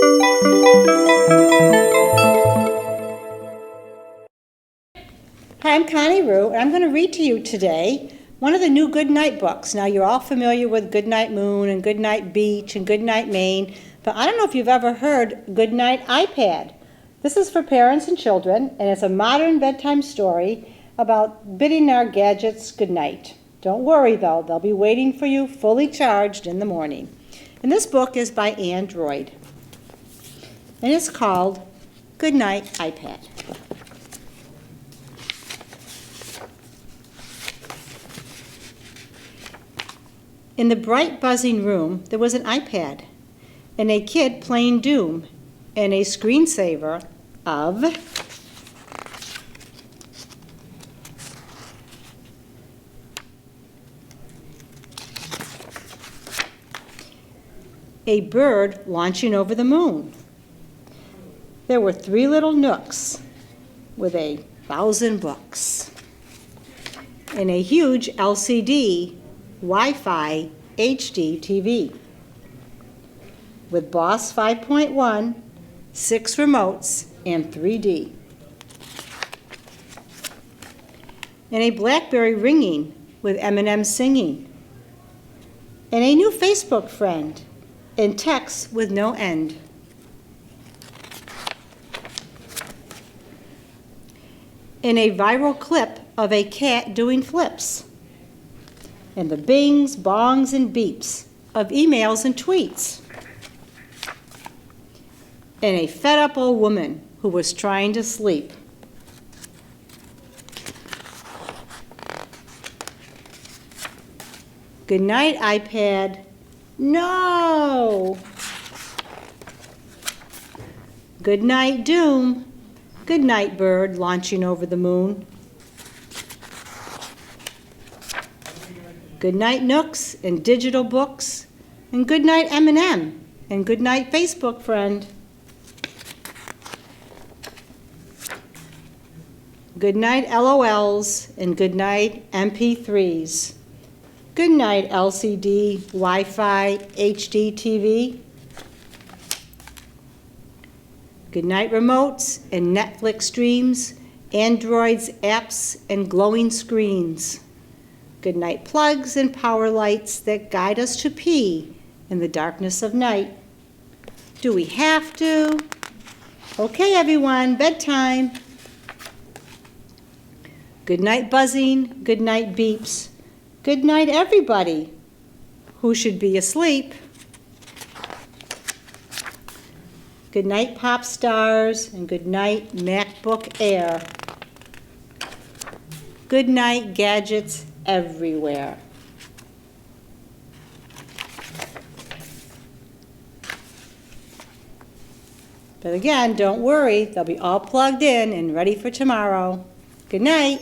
Hi, I'm Connie Roux, and I'm going to read to you today one of the new Goodnight books. Now, you're all familiar with Goodnight Moon and Goodnight Beach and Goodnight Maine, but I don't know if you've ever heard Goodnight iPad. This is for parents and children, and it's a modern bedtime story about bidding our gadgets goodnight. Don't worry, though. They'll be waiting for you fully charged in the morning. And this book is by Android, and it's called Goodnight iPad. In the bright, buzzing room, there was an iPad, and a kid playing Doom, and a screensaver of a bird launching over the moon. There were 3 little nooks with 1,000 books, and a huge LCD Wi-Fi HD TV with BOSS 5.1, 6 remotes, and 3D. And a BlackBerry ringing with M&M singing. And a new Facebook friend and texts with no end. And a viral clip of a cat doing flips. And the bings, bongs, and beeps of emails and tweets. And a fed-up old woman who was trying to sleep. Goodnight, iPad. No! Goodnight, Doom. Goodnight, bird launching over the moon. Goodnight, nooks and digital books, and goodnight, M&M, and goodnight, Facebook friend. Goodnight, LOLs, and goodnight, MP3s. Goodnight, LCD, Wi-Fi, HD TV. Goodnight, remotes and Netflix streams, Android's apps, and glowing screens. Goodnight, plugs and power lights that guide us to pee in the darkness of night. Do we have to? Okay, everyone, bedtime. Goodnight, buzzing. Goodnight, beeps. Goodnight, everybody who should be asleep. Goodnight, pop stars, and goodnight, MacBook Air. Goodnight, gadgets everywhere. But again, don't worry, they'll be all plugged in and ready for tomorrow. Good night.